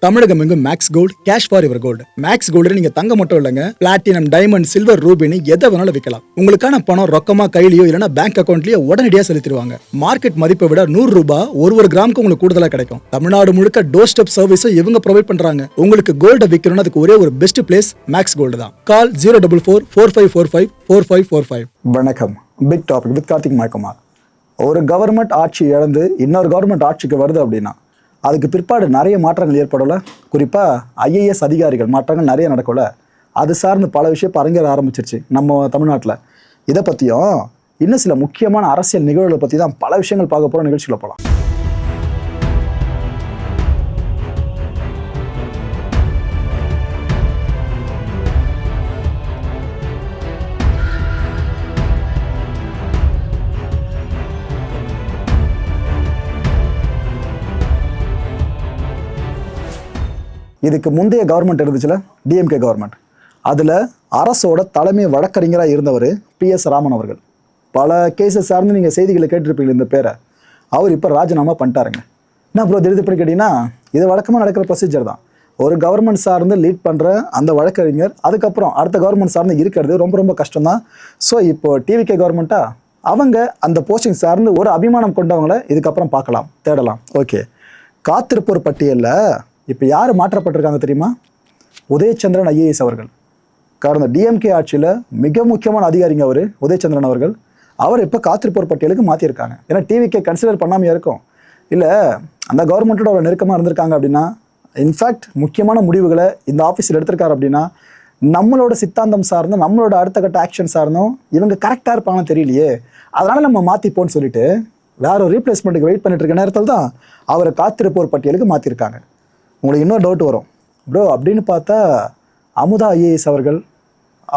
தமிழகம் எங்கும் Max Gold cash for your gold. Max Gold நீங்க தங்க மட்டும் இல்லைங்க, பிளாட்டினம், டைமண்ட், சில்வர், ரூபினி எதை வேணாலும் விற்கலாம். உங்களுக்கான பணம் ரொக்கமா கையிலயோ இல்லைன்னா பேங்க் அக்கௌண்ட்லயோ உடனடியாக செலுத்திடுவாங்க. மார்க்கெட் மதிப்பை விட 100 ரூபாய் ஒரு கிராமுக்கு உங்களுக்கு கூடுதலாக கிடைக்கும். தமிழ்நாடு முழுக்க டோர் ஸ்டெப் சர்வீஸும் இவங்க ப்ரொவைட் பண்றாங்க. உங்களுக்கு கோல்ட விற்கணும்னு அதுக்கு ஒரே ஒரு பெஸ்ட் பிளேஸ் மேக்ஸ் கோல்டு தான். கால் 04445454545. வணக்கம். Big topic with Karthik மயக்குமார். ஒரு கவர்மெண்ட் ஆட்சி இழந்து இன்னொரு கவர்மெண்ட் ஆட்சிக்கு வருது அப்படின்னா அதுக்கு பிற்பாடு நிறைய மாற்றங்கள் ஏற்படல. குறிப்பாக ஐஏஎஸ் அதிகாரிகள் மாற்றங்கள் நிறைய நடக்கல. அது சார்ந்து பல விஷயம் அரங்கேற ஆரம்பிச்சிருச்சு நம்ம தமிழ்நாட்டில். இதை பற்றியும் இன்னும் சில முக்கியமான அரசியல் நிகழ்வுகளை பற்றி தான் பல விஷயங்கள் பார்க்க போகிற நிகழ்ச்சியில் போகலாம். இதுக்கு முந்தைய கவர்மெண்ட் இருந்துச்சுல, டிஎம்கே கவர்மெண்ட், அதில் அரசோட தலைமை வழக்கறிஞராக இருந்தவர் PS ராமன் அவர்கள். பல கேஸஸ் சார்ந்து நீங்கள் செய்திகளை கேட்டிருப்பீங்க இந்த பேரை. அவர் இப்போ ராஜினாமா பண்ணிட்டாருங்க. என்ன ப்ரோ திடீர்னு பண்ணி கேட்டிங்கன்னா, இது வழக்கமாக நடக்கிற ப்ரொசீஜர் தான். ஒரு கவர்மெண்ட் சார்ந்து லீட் பண்ணுற அந்த வழக்கறிஞர் அதுக்கப்புறம் அடுத்த கவர்மெண்ட் சார்ந்து இருக்கிறது ரொம்ப ரொம்ப கஷ்டம் தான். ஸோ இப்போ டிவிகே கவர்மெண்ட்டா அவங்க அந்த போஸ்டிங் சார்ந்து ஒரு அபிமானம் கொண்டவங்களை இதுக்கப்புறம் பார்க்கலாம், தேடலாம். ஓகே, காத்திருப்போர் பட்டியலில் இப்போ யார் மாற்றப்பட்டிருக்காங்க தெரியுமா? உதயச்சந்திரன் IAS அவர்கள். கடந்த டிஎம்கே ஆட்சியில் மிக முக்கியமான அதிகாரிங்க அவர் உதயச்சந்திரன் அவர்கள். அவர் இப்போ காத்திருப்போர் பட்டியலுக்கு மாற்றிருக்காங்க. ஏன்னா டிவிகே கன்சிடர் பண்ணாமல் இருக்கும், இல்லை அந்த கவர்மெண்ட்டோட அவ்வளோ நெருக்கமாக இருந்திருக்காங்க அப்படின்னா, இன்ஃபேக்ட் முக்கியமான முடிவுகளை இந்த ஆஃபீஸில் எடுத்திருக்காரு அப்படின்னா, நம்மளோட சித்தாந்தம் சார்ந்தும் நம்மளோட அடுத்த கட்ட ஆக்ஷன் சார்ந்தும் இவங்க கரெக்டாக இருப்பாங்கன்னு தெரியலையே, அதனால் நம்ம மாற்றிப்போன்னு சொல்லிட்டு வேற ஒரு ரீப்ளேஸ்மெண்ட்டுக்கு வெயிட் பண்ணிட்டு இருக்க நேரத்தில் தான் அவரை காத்திருப்போர் பட்டியலுக்கு மாற்றிருக்காங்க. உங்களுக்கு இன்னொரு டவுட் வரும், ப்ரோ அப்படின்னு பார்த்தா அமுதா IAS அவர்கள்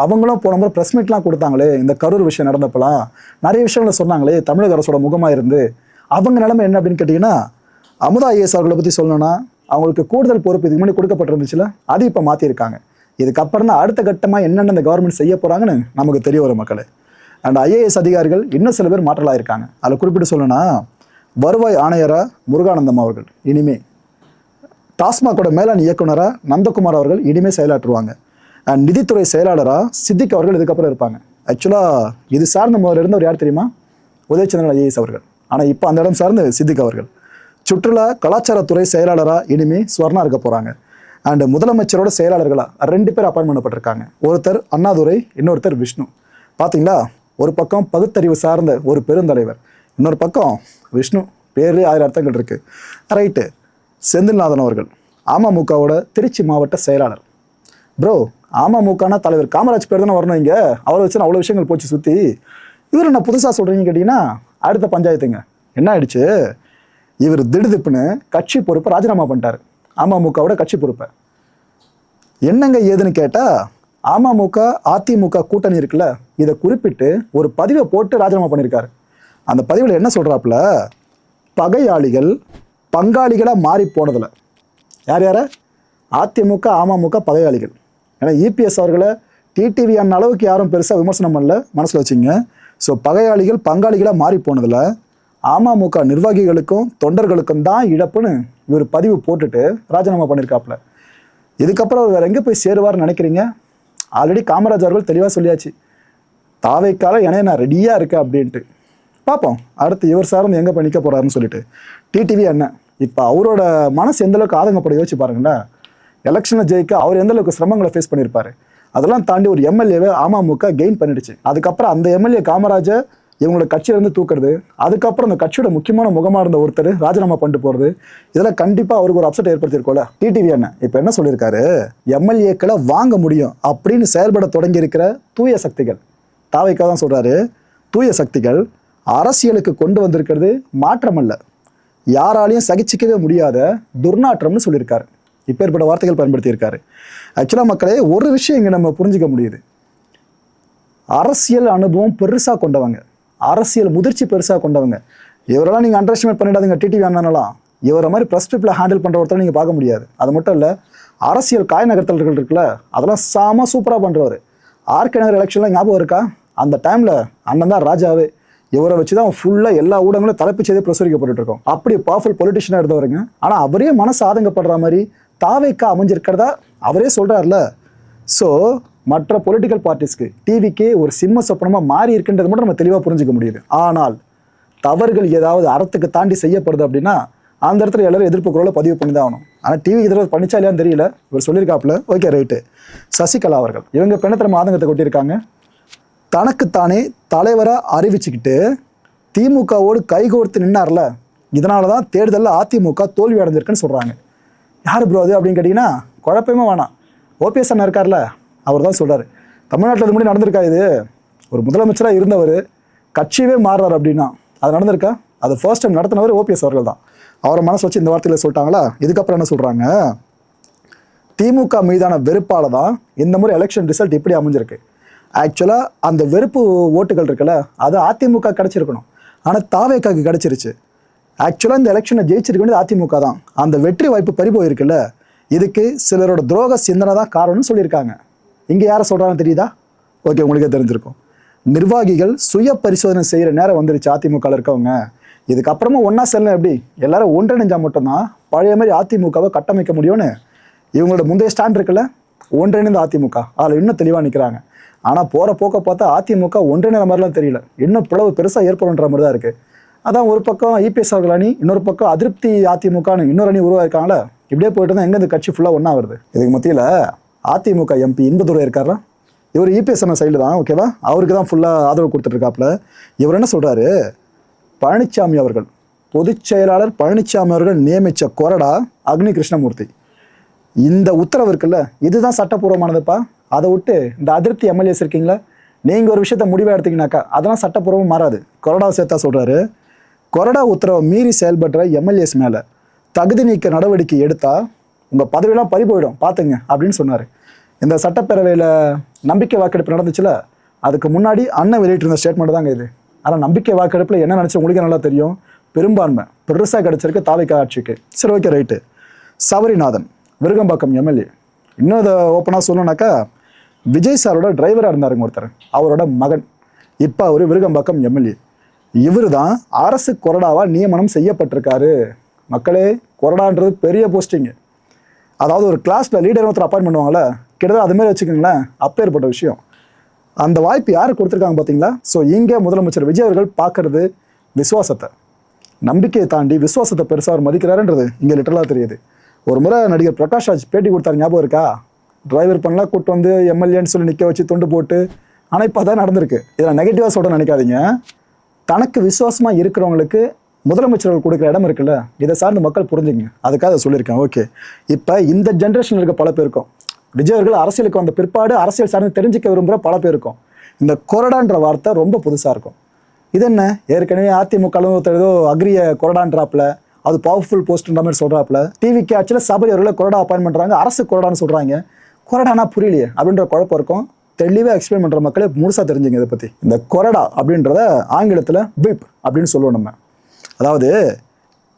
அவங்களும் போன முறை ப்ரெஸ் மீட்லாம் கொடுத்தாங்களே, இந்த கரூர் விஷயம் நடந்தப்பலாம் நிறைய விஷயங்களை சொன்னாங்களே, தமிழக அரசோட முகமாக இருந்து அவங்க நிலைமை என்ன அப்படின்னு கேட்டிங்கன்னா, அமுதா IAS அவர்களை பற்றி சொல்லணும்னா அவங்களுக்கு கூடுதல் பொறுப்பு இதுக்கு முன்னாடி கொடுக்கப்பட்டிருந்துச்சுல, அது இப்போ மாற்றிருக்காங்க. இதுக்கப்புறம் தான் அடுத்த கட்டமாக என்னென்ன இந்த கவர்மெண்ட் செய்ய போகிறாங்கன்னு நமக்கு தெரிய வரும் மக்களே. அண்ட் IAS அதிகாரிகள் இன்னும் சில பேர் மாற்றலாயிருக்காங்க. அதில் குறிப்பிட்டு சொல்லணும்னா, வருவாய் ஆணையராக முருகானந்தம் அவர்கள் இனிமே, டாஸ்மாகோட மேலாண் இயக்குனராக நந்தகுமார் அவர்கள் இனிமேல் செயலாற்றுவாங்க. அண்ட் நிதித்துறை செயலாளராக சித்திக் அவர்கள் இதுக்கப்புறம் இருப்பாங்க. ஆக்சுவலாக இது சார்ந்த முதல்ல இருந்தவர் யார் தெரியுமா? உதயச்சந்திரன் IAS அவர்கள். ஆனால் இப்போ அந்த இடம் சார்ந்து சித்திக் அவர்கள். சுற்றுலா கலாச்சாரத்துறை செயலாளராக இனிமேல் ஸ்வர்ணா இருக்க போகிறாங்க. அண்டு முதலமைச்சரோட செயலாளர்களாக 2 பேர் அப்பாயின்ட் பண்ணப்பட்டிருக்காங்க. ஒருத்தர் அண்ணாதுரை, இன்னொருத்தர் விஷ்ணு. பார்த்தீங்களா, ஒரு பக்கம் பகுத்தறிவு சார்ந்த ஒரு பெருந்தலைவர், இன்னொரு பக்கம் விஷ்ணு, பேர் 1000 அர்த்தங்கள் இருக்குது. ரைட்டு. செந்தில்நாதன் அவர்கள் அமமுகவோட திருச்சி மாவட்ட செயலாளர். ப்ரோ அமமுகனா தலைவர் காமராஜ் பேர் தானே வரணும், இங்கே அவரை வச்சு அவ்வளோ விஷயங்கள் போச்சு சுற்றி. இவர் என்ன புதுசாக சொல்கிறீங்க கேட்டிங்கன்னா, அடுத்த பஞ்சாயத்துங்க என்ன ஆயிடுச்சு, இவர் திடுதிப்புன்னு கட்சி பொறுப்பை ராஜினாமா பண்ணிட்டார். அமமுகவோட கட்சி பொறுப்பை என்னங்க ஏதுன்னு கேட்டால், அமமுக அதிமுக கூட்டணி இருக்குல்ல, இதை குறிப்பிட்டு ஒரு பதிவை போட்டு ராஜினாமா பண்ணியிருக்காரு. அந்த பதிவில் என்ன சொல்கிறாப்புல, பகையாளிகள் பங்காளிகளாக மாறி போனதில் யார் யார அதிமுக அமமுக பகையாளிகள். ஏன்னா EPS அவர்களை டிடிவி அண்ண அளவுக்கு யாரும் பெருசாக விமர்சனம் பண்ணல, மனசில் வச்சுங்க. ஸோ பகையாளிகள் பங்காளிகளாக மாறி போனதில் அமமுக நிர்வாகிகளுக்கும் தொண்டர்களுக்கும் தான் இழப்புன்னு இவர் பதிவு போட்டுட்டு ராஜினாமா பண்ணியிருக்காப்புல. இதுக்கப்புறம் அவர் வேறு எங்கே போய் சேருவார்னு நினைக்கிறீங்க? ஆல்ரெடி காமராஜ் அவர்கள் தெளிவாக சொல்லியாச்சு, தாவைக்கால இணைய நான் ரெடியாக இருக்கேன் அப்படின்ட்டு. பார்ப்போம் அடுத்து இவர் சார்ந்து எங்கே போய் நிற்க போகிறாருன்னு சொல்லிட்டு. டிடிவி அண்ணன் இப்போ அவரோட மனசு எந்தளவுக்கு ஆதங்கப்பட யோசிச்சு பாருங்களேன். எலெக்ஷனில் ஜெயிக்க அவர் எந்தளவுக்கு சிரமங்களை ஃபேஸ் பண்ணியிருப்பாரு. அதெல்லாம் தாண்டி ஒரு MLAவை அமமுக கெயின் பண்ணிடுச்சு. அதுக்கப்புறம் அந்த MLA காமராஜை இவங்களோட கட்சியிலேருந்து தூக்குறது, அதுக்கப்புறம் அந்த கட்சியோட முக்கியமான முகமாக இருந்த ஒருத்தர் ராஜினாமா பண்ணிட்டு போகிறது, இதெல்லாம் கண்டிப்பாக அவருக்கு ஒரு அப்செட் ஏற்படுத்தியிருக்கோம்ல. டிடிவி அண்ணன் இப்போ என்ன சொல்லியிருக்காரு, MLAக்களை வாங்க முடியும் அப்படின்னு செயல்பட தொடங்கி இருக்கிற தூய சக்திகள், தாவைக்கா தான் சொல்கிறாரு, தூய சக்திகள் அரசியலுக்கு கொண்டு வந்திருக்கிறது மாற்றம் அல்ல, யாராலையும் சகிச்சிக்கவே முடியாத துர்நாற்றம்னு சொல்லியிருக்காரு. இப்போ ஏற்பட்ட வார்த்தைகள் பயன்படுத்தியிருக்காரு. ஆக்சுவலாக மக்களே ஒரு விஷயம் இங்கே நம்ம புரிஞ்சிக்க முடியுது, அரசியல் அனுபவம் பெருசாக கொண்டவங்க, அரசியல் முதிர்ச்சி பெருசாக கொண்டவங்க, இவரெல்லாம் நீங்கள் அண்டர் எஸ்டிமேட் பண்ணிடாதீங்க. டிடிவி அண்ணனெல்லாம் இவரை மாதிரி ப்ரெஸ் பீப்பில் ஹேண்டில் பண்ணுற ஒருத்தர் நீங்கள் பார்க்க முடியாது. அது மட்டும் இல்லை, அரசியல் காய் நகர்த்தல்கள் இருக்குல்ல, அதெல்லாம் சாம சூப்பராக பண்ணுறவர். RK நகர் எலெக்ஷன்லாம் ஞாபகம் இருக்கா? அந்த டைமில் அண்ணன் தான் ராஜாவே. இவரை வச்சு தான் ஃபுல்லாக எல்லா ஊடகங்களும் தலைப்பு செய்தே பிரசுரிக்கப்பட்டு இருக்கோம். அப்படி பவர்ஃபுல் பொலிட்டிஷியனாக இருந்தவருங்க. ஆனால் அவரே மனசு ஆதங்கப்படுற மாதிரி தாவேக்கா அமைஞ்சிருக்கிறதா அவரே சொல்கிறார்ல. ஸோ மற்ற பொலிட்டிக்கல் பார்ட்டிஸ்க்கு டிவிக்கே ஒரு சிம்ம சொப்பனமாக மாறி இருக்குன்றது மட்டும் நம்ம தெளிவாக புரிஞ்சுக்க முடியுது. ஆனால் தவறுகள் ஏதாவது அறத்துக்கு தாண்டி செய்யப்படுது அப்படின்னா அந்த இடத்துல எல்லாரும் எதிர்ப்பு குரலை பதிவு பண்ணி தான் ஆகணும். ஆனால் டிவி எதிர்ப்பு பண்ணிச்சா இல்லையான்னு தெரியல, இவர் சொல்லியிருக்காப்புல. Okay right. சசிகலா அவர்கள் இவங்க பெண்ணத்திரம் ஆதங்கத்தை கொட்டியிருக்காங்க. தனக்குத்தானே தலைவராக அறிவிச்சுக்கிட்டு திமுகவோடு கைகோர்த்து நின்னார்ல, இதனால தான் தேர்தலில் அதிமுக தோல்வி அடைஞ்சிருக்குன்னு சொல்கிறாங்க. யார் ப்ரோ அது அப்படின்னு கேட்டிங்கன்னா குழப்பமே வேணாம், ஓபிஎஸ் அண்ணா இருக்கார்ல, அவர் தான் சொல்கிறார். தமிழ்நாட்டில் இது முன்னாடி நடந்திருக்கா? இது ஒரு முதலமைச்சராக இருந்தவர் கட்சியவே மாறுறார் அப்படின்னா அது நடந்திருக்கா? அது ஃபர்ஸ்ட் டைம் நடத்தினவர் ஓபிஎஸ் அவர்கள் தான். அவரை மனசு வச்சு இந்த வார்த்தையில் சொல்லிட்டாங்களா? இதுக்கப்புறம் என்ன சொல்கிறாங்க, திமுக மீதான வெறுப்பால் தான் இந்த முறை எலெக்ஷன் ரிசல்ட் இப்படி அமைஞ்சிருக்கு. ஆக்சுவலாக அந்த வெறுப்பு ஓட்டுகள் இருக்குல்ல, அது அதிமுக கிடச்சிருக்கணும், ஆனால் தாவேக்காக்கு கிடச்சிருச்சு. ஆக்சுவலாக இந்த எலெக்ஷனை ஜெயிச்சிருக்க வேண்டியது அதிமுக தான். அந்த வெற்றி வாய்ப்பு பறி போயிருக்குல்ல, இதுக்கு சிலரோட துரோக சிந்தனை தான் காரணம்னு சொல்லியிருக்காங்க. இங்கே யாரை சொல்கிறாங்கன்னு தெரியுதா? ஓகே, உங்களுக்கே தெரிஞ்சிருக்கும். நிர்வாகிகள் சுய பரிசோதனை செய்கிற நேரம் வந்துருச்சு அதிமுகவில் இருக்கவங்க. இதுக்கப்புறமா ஒன்றா செல்லணும், எப்படி எல்லாரும் ஒன்றிணைஞ்சால் மட்டும்தான் பழைய மாதிரி அதிமுகவை கட்டமைக்க முடியும்னு இவங்களோட முந்தைய ஸ்டாண்ட் இருக்குல்ல, ஒன்றிணைந்த அதிமுக, அதில் இன்னும் தெளிவாக நிற்கிறாங்க. ஆனால் போகிற போக்க பார்த்தா அதிமுக ஒன்றிணைற மாதிரிலாம் தெரியல, இன்னும் பிளவு பெருசாக ஏற்படுன்ற மாதிரி தான் இருக்குது. அதான் ஒரு பக்கம் இபிஎஸ் அவர்கள் அணி, இன்னொரு பக்கம் அதிருப்தி அதிமுகன்னு இன்னொரு அணி உருவாயிருக்காங்களே. இப்படியே போயிட்டு தான் எங்கே இந்த கட்சி ஃபுல்லாக ஒன்றா வருது. இதுக்கு மத்தியில் அதிமுக எம்பி இன்பதுரை இருக்காரா, இவர் இபிஎஸ் அண்ணா சைடு தான், ஓகேவா, அவருக்கு தான் ஃபுல்லாக ஆதரவு கொடுத்துட்ருக்காப்புல. இவர் என்ன சொல்கிறாரு, பழனிசாமி அவர்கள் பொதுச் செயலாளர் பழனிசாமி அவர்கள் நியமித்த கொறடா அக்னி கிருஷ்ணமூர்த்தி, இந்த உத்தரவு இருக்குல்ல, இதுதான் சட்டப்பூர்வமானதுப்பா. அதை விட்டு இந்த அதிருப்தி எம்எல்ஏஸ் இருக்கீங்களா, நீங்கள் ஒரு விஷயத்த முடிவாக எடுத்தீங்கன்னாக்கா அதெல்லாம் சட்டப்பூர்வம் மாறாது. கொறடா சேர்த்தா சொல்கிறாரு, கொறடா உத்தரவை மீறி செயல்படுற எம்எல்ஏஸ் மேலே தகுதி நீக்க நடவடிக்கை எடுத்தால் உங்கள் பதவியெல்லாம் பறி போயிடும் பார்த்துங்க அப்படின்னு சொன்னார். இந்த சட்டப்பேரவையில் நம்பிக்கை வாக்கெடுப்பு நடந்துச்சுல, அதுக்கு முன்னாடி அண்ணன் வெளியிட்டிருந்த ஸ்டேட்மெண்ட் தாங்க இது. ஆனால் நம்பிக்கை வாக்கெடுப்பில் என்ன நினச்சி உங்களுக்கு நல்லா தெரியும், பெரும்பான்மை பெருசாக கிடச்சிருக்கு தாவேக்கா ஆட்சிக்கு. சரி, okay right. Sabarinathan Virugambakkam MLA, இன்னும் இதை ஓப்பனாக சொல்லணுன்னாக்கா விஜய் சாரோட டிரைவராக இருந்தாருங்க ஒருத்தர், அவரோட மகன், இப்போ அவர் விருகம்பாக்கம் எம்எல்ஏ. இவர் தான் அரசு கொறடாவாக நியமனம் செய்யப்பட்டிருக்காரு. மக்களே, கொறடான்றது பெரிய போஸ்டிங்கு. அதாவது ஒரு கிளாஸில் லீடர் ஒருத்தர் அப்பாயின்ட் பண்ணுவாங்களே, கிட்டத்தட்ட அதுமாரி வச்சுக்கோங்களேன், அப்பேற்பட்ட விஷயம். அந்த வாய்ப்பு யாருக்கு கொடுத்துருக்காங்க பார்த்தீங்களா? ஸோ இங்கே முதலமைச்சர் விஜய் அவர்கள் பார்க்கறது விசுவாசத்தை, நம்பிக்கையை தாண்டி விசுவாசத்தை பெருசாக அவர் மதிக்கிறாருன்றது இங்கே லிட்டரலாக தெரியுது. ஒரு முறை நடிகர் பிரகாஷ் ராஜ் பேட்டி கொடுத்தாரு, ஞாபகம் இருக்கா? டிரைவர் பண்ணலாம் கூட்டு வந்து எம்எல்ஏன்னு சொல்லி நிற்க வச்சு தொண்டு போட்டு. ஆனால் இப்போ தான் நடந்திருக்கு. இதில் நெகட்டிவாக சொல்ல நினைக்காதீங்க. தனக்கு விசுவாசமாக இருக்கிறவங்களுக்கு முதலமைச்சர்கள் கொடுக்குற இடம் இருக்குல்ல, இதை சார்ந்து மக்கள் புரிஞ்சுங்க, அதுக்காக அதை சொல்லியிருக்கேன். ஓகே, இப்போ இந்த ஜென்ரேஷனில் இருக்க பல பேருக்கும், விஜய் அவர்கள் அரசியலுக்கு வந்த பிற்பாடு அரசியல் சார்ந்து தெரிஞ்சிக்க விரும்புகிற பல பேருக்கும் இந்த கொறடான்ற வார்த்தை ரொம்ப புதுசாக இருக்கும். இது என்ன, ஏற்கனவே அதிமுக ஏதோ அக்ரிய கொறடான்றாப்புல, அது பவர்ஃபுல் போஸ்ட்ன்ற மாதிரி சொல்கிறாப்புல, டிவிக்கு ஆக்சுவலாக சபரி அவர்களை கொறடா அப்பாயின் பண்ணுறாங்க, அரசு கொறடான்னு சொல்கிறாங்க, கொறடானா புரியலையே அப்படின்ற குழப்பம் இருக்கும். தெளிவாக எக்ஸ்பிளைன் பண்ணுற மக்களே முழுசாக தெரிஞ்சுங்க இதை பற்றி. இந்த கொறடா அப்படின்றத ஆங்கிலத்தில் விப் அப்படின்னு சொல்லுவோம் நம்ம. அதாவது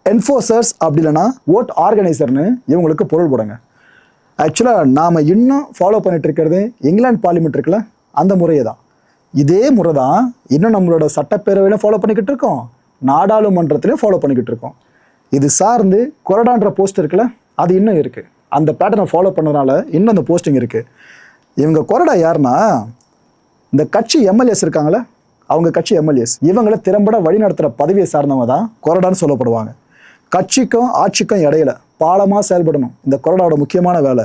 என்ஃபோர்சர்ஸ் அப்படி இல்லைன்னா ஓட் ஆர்கனைசர்னு இவங்களுக்கு பொருள் போடுங்க. ஆக்சுவலாக நாம் இன்னும் ஃபாலோ பண்ணிட்டு இருக்கிறது இங்கிலாந்து பார்லிமெண்ட் இருக்குல்ல, அந்த முறையை தான். இதே முறை தான் இன்னும் நம்மளோட சட்டப்பேரவையிலும் ஃபாலோ பண்ணிக்கிட்டு இருக்கோம், நாடாளுமன்றத்திலையும் ஃபாலோ பண்ணிக்கிட்டு இருக்கோம். இது சார்ந்து கொறடான்ற போஸ்ட் இருக்குல்ல, அது இன்னும் இருக்குது. அந்த பேட்டர்னை ஃபாலோ பண்ணதுனால இன்னும் அந்த போஸ்டிங் இருக்குது. இவங்க கொறடா யாருன்னா, இந்த கட்சி எம்எல்ஏஸ் இருக்காங்களே, அவங்க கட்சி எம்எல்ஏஸ், இவங்களை திறம்பட வழிநடத்துகிற பதவியை சார்ந்தவங்க தான் கொறடான்னு சொல்லப்படுவாங்க. கட்சிக்கும் ஆட்சிக்கும் இடையில பாலமாக செயல்படணும் இந்த கொறடாவோட முக்கியமான வேலை.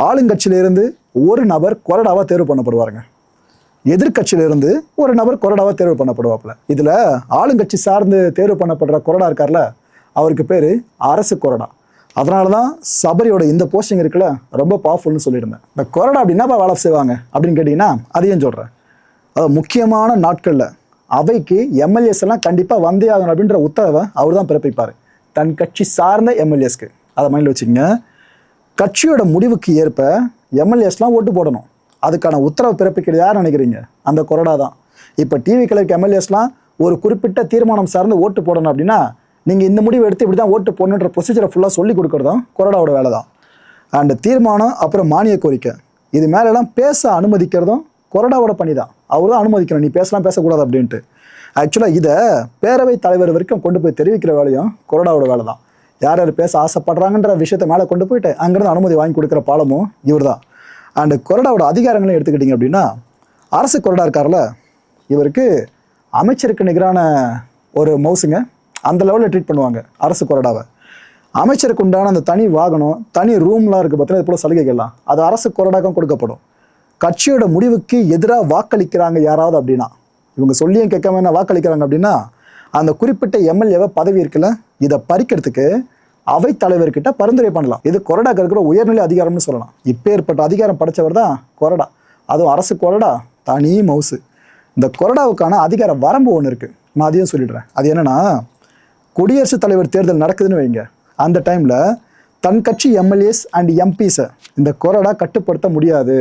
ஆளுங்கட்சியிலிருந்து ஒரு நபர் கொறடாவாக தேர்வு பண்ணப்படுவாருங்க, எதிர்கட்சியிலிருந்து ஒரு நபர் கொறடாவாக தேர்வு பண்ணப்படுவாப்புல. இதில் ஆளுங்கட்சி சார்ந்து தேர்வு பண்ணப்படுற கொறடா இருக்கார்ல, அவருக்கு பேர் அரசு கொறடா. அதனால தான் சபரியோட இந்த போஸ்டிங் இருக்குல்ல ரொம்ப பவர்ஃபுல்னு சொல்லியிருந்தேன். இந்த கொறடா அப்படின்னா வேலை செய்வாங்க அப்படின்னு கேட்டிங்கன்னா அதையும் சொல்கிறேன். அது முக்கியமான நாட்களில் அவைக்கு எம்எல்ஏஸ் எல்லாம் கண்டிப்பாக வந்தே ஆகணும் அப்படின்ற உத்தரவை அவர் தான் பிறப்பிப்பார் தன் கட்சி சார்ந்த எம்எல்ஏஸ்க்கு. அதை மைண்டில் வச்சுக்கோங்க. கட்சியோட முடிவுக்கு ஏற்ப எம்எல்ஏஸ்லாம் ஓட்டு போடணும், அதுக்கான உத்தரவு பிறப்பிக்கிறது யார் நினைக்கிறீங்க? அந்த கொறடா தான். இப்போ டிவி கிளர்க்கு எம்எல்ஏஸ்லாம் ஒரு குறிப்பிட்ட தீர்மானம் சார்ந்து ஓட்டு போடணும் அப்படின்னா நீங்கள் இந்த முடிவு எடுத்து இப்படி தான் ஓட்டு போடணுன்ற ப்ரொசீஜரை ஃபுல்லாக சொல்லி கொடுக்குறதும் கொறடாவோட வேலை தான். அண்ட் தீர்மானம் அப்புறம் மானிய கோரிக்கை இது மேலெல்லாம் பேச அனுமதிக்கிறதும் கொறடாவோட பணி தான். அவர் தான் அனுமதிக்கணும், நீ பேசலாம் பேசக்கூடாது அப்படின்ட்டு. ஆக்சுவலாக இதை பேரவைத் தலைவர் வரைக்கும் கொண்டு போய் தெரிவிக்கிற வேலையும் கொறடாவோட வேலை தான். யார் யார் பேச ஆசைப்படுறாங்கன்ற விஷயத்தை மேலே கொண்டு போயிட்டு அங்கேருந்து அனுமதி வாங்கி கொடுக்குற பாலமும் இவர் தான். அண்டு கொறடாவோட அதிகாரங்களும் எடுத்துக்கிட்டிங்க அப்படின்னா, அரசு கொறடா இருக்கார்ல, இவருக்கு அமைச்சருக்கு நிகரான ஒரு மவுசுங்க. அந்த லெவலில் ட்ரீட் பண்ணுவாங்க அரசு கொறடாவை. அமைச்சருக்கு உண்டான அந்த தனி வாகனம், தனி ரூம்லாம் இருக்குது பார்த்தீங்கன்னா, இது போல் சலுகைகள்லாம் அது அரசு கொறடாக்கும் கொடுக்கப்படும். கட்சியோட முடிவுக்கு எதிராக வாக்களிக்கிறாங்க யாராவது அப்படின்னா, இவங்க சொல்லியும் கேட்காம என்ன வாக்களிக்கிறாங்க அப்படின்னா, அந்த குறிப்பிட்ட எம்எல்ஏவை பதவி இருக்குல்ல, இதை பறிக்கிறதுக்கு அவை தலைவர்கிட்ட பரிந்துரை பண்ணலாம். இது கொறடாக்கு இருக்கிற உயர்நிலை அதிகாரம்னு சொல்லலாம். இப்பேற்பட்ட அதிகாரம் படைச்சவர் தான் கொறடா. அதுவும் அரசு கொறடா, தனி மவுசு. இந்த கொறடாவுக்கான அதிகார வரம்பு ஒன்று இருக்குது, நான் அதையும் சொல்லிடுறேன். அது என்னன்னா, குடியரசுத் தலைவர் தேர்தல் நடக்குதுன்னு வைங்க, அந்த டைமில் தன் கட்சி எம்எல்ஏஸ் அண்ட் எம்பிஸை இந்த கொறடா கட்டுப்படுத்த முடியாது.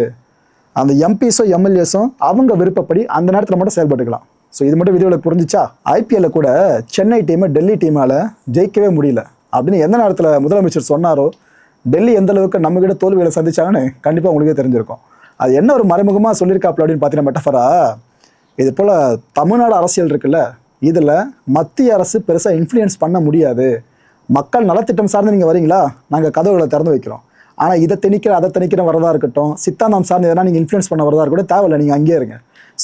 அந்த எம்பிஸோ எம்எல்ஏஸோ அவங்க விருப்பப்படி அந்த நேரத்தில் மட்டும் செயல்பட்டுக்கலாம். ஸோ இது மட்டும் விதிவிலக்கு புரிஞ்சிச்சா? ஐபிஎல்ல கூட சென்னை டீமை டெல்லி டீமால் ஜெயிக்கவே முடியல அப்படின்னு எந்த நேரத்தில் முதலமைச்சர் சொன்னாரோ, டெல்லி எந்த அளவுக்கு நம்மகிட்ட தோல்விகளை சந்திச்சாங்கன்னு கண்டிப்பாக உங்களுக்கே தெரிஞ்சிருக்கும். அது என்ன ஒரு மறைமுகமாக சொல்லியிருக்காப்புல அப்படின்னு பார்த்தீங்கன்னா, மெட்டஃபரா இது போல் தமிழ்நாடு அரசியல் இருக்குல்ல, இதில் மத்திய அரசு பெருசாக இன்ஃப்ளூயன்ஸ் பண்ண முடியாது. மக்கள் நலத்திட்டம் சார்ந்து நீங்கள் வரீங்களா, நாங்கள் கதவுகளை திறந்து வைக்கிறோம். ஆனால் இதை திணிக்கிற அதை திணிக்கிற வரதா இருக்கட்டும், சித்தாந்தம் சார்ந்து எதனா நீங்கள் இன்ஃப்ளூயன்ஸ் பண்ண வரதா இருக்கட்டும், தேவையில்லை, நீங்கள் அங்கேயே இருங்க.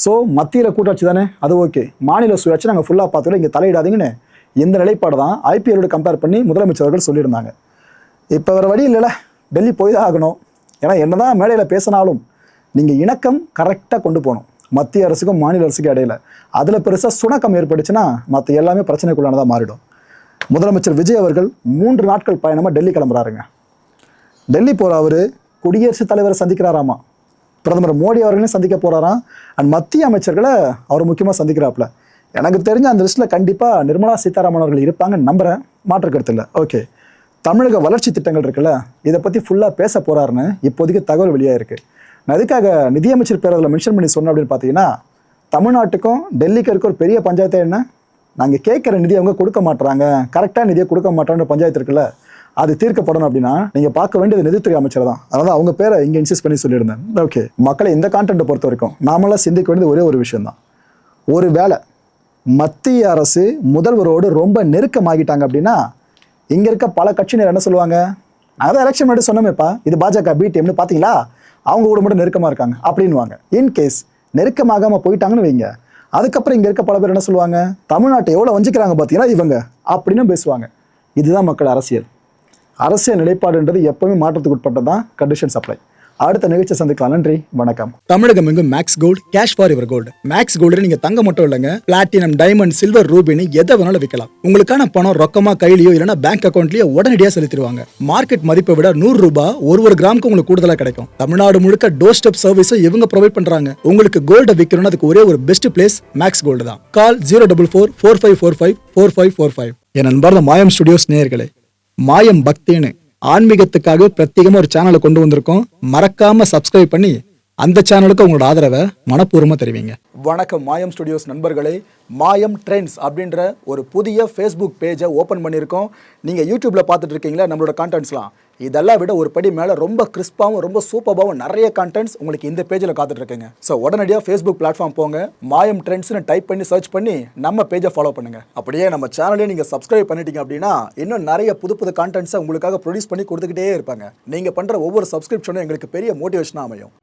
ஸோ மத்தியில் கூட்டாட்சி தானே, அது ஓகே. மாநில சுயாட்சி நாங்கள் ஃபுல்லாக பார்த்துட்டு இங்கே தலையிடாதீங்கன்னு இந்த நிலைப்பாடு தான் ஐபிஎல்லோட கம்பேர் பண்ணி முதலமைச்சர்கள் சொல்லியிருந்தாங்க. இப்போ வேறு வழி இல்லைல்ல, டெல்லி போய் தான் ஆகணும். ஏன்னா என்ன தான் மேடையில் பேசினாலும் நீங்கள் இணக்கம் கரெக்டாக கொண்டு போகணும் மத்திய அரசுக்கும் மாநில அரசுக்கும் இடையில. அதில் பெருசாக சுணக்கம் ஏற்பட்டுச்சுன்னா மற்ற எல்லாமே பிரச்சனைக்குள்ளானதாக மாறிடும். முதலமைச்சர் விஜய் அவர்கள் 3 நாட்கள் பயணமாக டெல்லி கிளம்புறாருங்க. டெல்லி போகிற அவர் குடியரசுத் தலைவரை சந்திக்கிறாராமா, பிரதமர் மோடி அவர்களையும் சந்திக்க போகிறாராம், அண்ட் மத்திய அமைச்சர்களை அவர் முக்கியமாக சந்திக்கிறாப்புல. எனக்கு தெரிஞ்ச அந்த லிஸ்ட்டில் கண்டிப்பாக நிர்மலா சீதாராமன் அவர்கள் இருப்பாங்கன்னு நம்புகிறேன், மாற்று கருத்து இல்லை. ஓகே, தமிழக வளர்ச்சி திட்டங்கள் இருக்குல்ல, இதை பற்றி ஃபுல்லாக பேச போகிறாருன்னு இப்போதைக்கு தகவல் வெளியாக இருக்குது. நான் எதுக்காக நிதியமைச்சர் பேர் அதில் மென்ஷன் பண்ணி சொன்னேன் அப்படின்னு பார்த்தீங்கன்னா, தமிழ்நாட்டுக்கும் டெல்லிக்கு இருக்க ஒரு பெரிய பஞ்சாயத்து என்ன, நாங்கள் கேட்குற நிதி அவங்க கொடுக்க மாட்டுறாங்க, கரெக்டாக நிதியை கொடுக்க மாட்டான்ற பஞ்சாயத்து இருக்குல்ல, அது தீர்க்கப்படணும் அப்படின்னா நீங்கள் பார்க்க வேண்டியது நிதித்துறை அமைச்சர் தான். அதனால் அவங்க பேரை இங்கே இன்சிஸ்ட் பண்ணி சொல்லியிருந்தேன். ஓகே, மக்களை இந்த கான்டென்ட்டை பொறுத்த வரைக்கும் நாமெல்லாம் சிந்திக்க வேண்டியது ஒரே ஒரு விஷயம் தான். ஒரு வேளை மத்திய அரசு முதல்வரோடு ரொம்ப நெருக்கமாகிட்டாங்க அப்படின்னா, இங்கே இருக்க பல கட்சியினர் என்ன சொல்லுவாங்க, அதான் எலெக்ஷன் முன்னாடி சொன்னமேப்பா, இது பாஜக பி டீம்னு பார்த்தீங்களா, அவங்க கூட மட்டும் நெருக்கமாக இருக்காங்க அப்படின்வாங்க. இன்கேஸ் நெருக்கமாகாமல் போயிட்டாங்கன்னு வைங்க, அதுக்கப்புறம் இங்கே இருக்க பல பேர் என்ன சொல்லுவாங்க, தமிழ்நாட்டை எவ்வளோ வஞ்சிக்கிறாங்க பார்த்தீங்கன்னா இவங்க அப்படின்னு பேசுவாங்க. இதுதான் மக்கள் அரசியல். அரசியல் நிலைப்பாடுன்றது எப்பவுமே மாற்றத்துக்கு உட்பட்டது தான். Condition apply. அடுத்த நிகழ்ச்சி சந்திக்கலாம். நன்றி, வணக்கம். தமிழகம் எங்கும் Max Gold, cash for your gold. Max Gold நீங்க தங்கம் மட்டும் இல்லைங்க, பிளாட்டினம், டைமண்ட், சில்வர், ரூபினி எதை வேணாலும் விற்கலாம். உங்களுக்கான பணம் ரொக்கமா கையிலயோ இல்லைன்னா பேங்க் அக்கௌண்ட்லயோ உடனடியாக செலுத்திடுவாங்க. மார்க்கெட் மதிப்பை விட 100 ரூபாய் ஒரு கிராமுக்கு உங்களுக்கு கூடுதலாக கிடைக்கும். தமிழ்நாடு முழுக்க டோர் ஸ்டெப் சர்வீஸும் இவங்க ப்ரொவைட் பண்றாங்க. உங்களுக்கு கோல்டை விற்கணும்னு அதுக்கு ஒரே ஒரு பெஸ்ட் பிளேஸ் மேக்ஸ் கோல்டு தான். கால் 04445454545. என் அன்பார்ந்த மாயம் ஸ்டுடியோஸ் நேயர்களே, மாயம் பக்தின்னு ஆன்மீகத்துக்காக பிரத்யேகமா ஒரு சேனலை கொண்டு வந்திருக்கோம். மறக்காம சப்ஸ்கிரைப் பண்ணி அந்த சேனலுக்கு உங்களோட ஆதரவை மனப்பூர்வமாக தெரிவிங்க. வணக்கம் மாயம் ஸ்டுடியோஸ் நண்பர்களே. மாயம் ட்ரெண்ட்ஸ் அப்படின்ற ஒரு புதிய ஃபேஸ்புக் பேஜை ஓப்பன் பண்ணியிருக்கோம். நீங்கள் யூடியூப்பில் பார்த்துட்டு இருக்கீங்களா நம்மளோட கான்டென்ட்ஸ்லாம், இதெல்லாம் விட ஒரு படி மேலே ரொம்ப கிறிஸ்பாகவும் ரொம்ப சூப்பராகவும் நிறைய கான்டென்ட்ஸ் உங்களுக்கு இந்த பேஜில் காத்துட்ருக்குங்க. ஸோ உடனடியாக ஃபேஸ்புக் பிளாட்ஃபார்ம் போங்க, மாயம் ட்ரெண்ட்ஸ்னு டைப் பண்ணி சர்ச் பண்ணி நம்ம பேஜை ஃபாலோ பண்ணுங்கள். அப்படியே நம்ம சேனலையும் நீங்கள் சப்ஸ்கிரைப் பண்ணிட்டீங்க அப்படின்னா இன்னும் நிறைய புது கான்டென்ட்ஸை உங்களுக்காக ப்ரொடியூஸ் பண்ணி கொடுத்துக்கிட்டே இருப்பாங்க. நீங்கள் பண்ணுற ஒவ்வொரு சப்ஸ்கிரிப்ஷனும் எங்களுக்கு பெரிய மோட்டிவேஷனாக அமையும்.